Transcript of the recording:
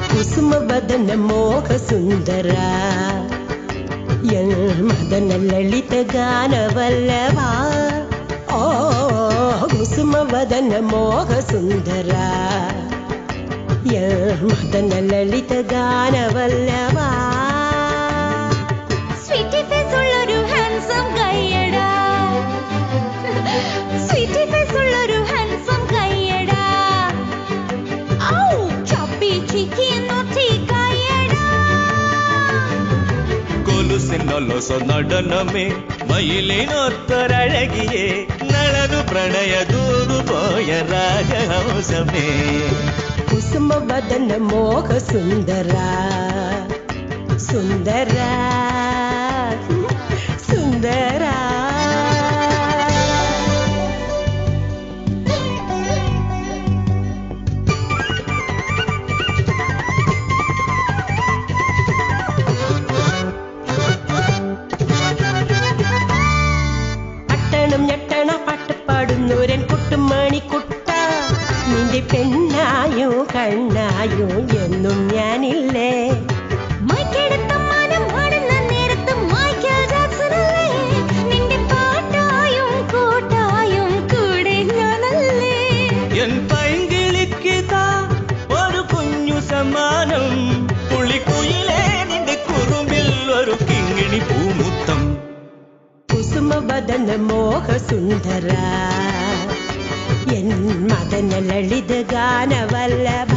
ಕುಸುಮವದನ ಮೋಹ ಸುಂದರ ಮದನ ಲಲಿತ ಗಾನವಲ್ಲವ ಓ ಕುಸುಮವದನ ಮೋಹ ಸುಂದರ ಮದನ ಲಲಿತ ಗಾನವಲ್ಲವ sweety face ഉള്ളൊരു ഹാൻസം കയ്യടാ സ്വീറ്റി ഫേസ് ഉള്ളൊരു ഹാൻസം കയ്യടാ ഔ ചപ്പി ചിക്കി നോട്ടി കയ്യടാ കൊലുസിനൊലൊസ നടനമേ മയിലിനൊത്തൊരഴകിയേ നളനു പ്രണയ ദൂതു പോയ രാജഹംസമേ ಕುಸುಮವದನ ಮೋಹ ಸುಂದರ ಸುಂದರ സുന്ദര അട്ടണം ഞെട്ടണ പാട്ടുപാടുന്നൂരൻ കുട്ടുമണിക്കുട്ട നിന്റെ പെണ്ണായും കണ്ണായും എന്നും ഞാനില്ലേ എൻ പൈങ്കിളിക്കിതാ ഒരു കുഞ്ഞു സമ്മാനം പുള്ളിക്കുയിലേ നിന്റെ കുറുമ്പിൽ ഒരു കിങ്ങിണി പൂമുത്തം കുസുമവദന മോഹ സുന്ദര എൻ മദന ലളിത ഗാനവല്ലഭ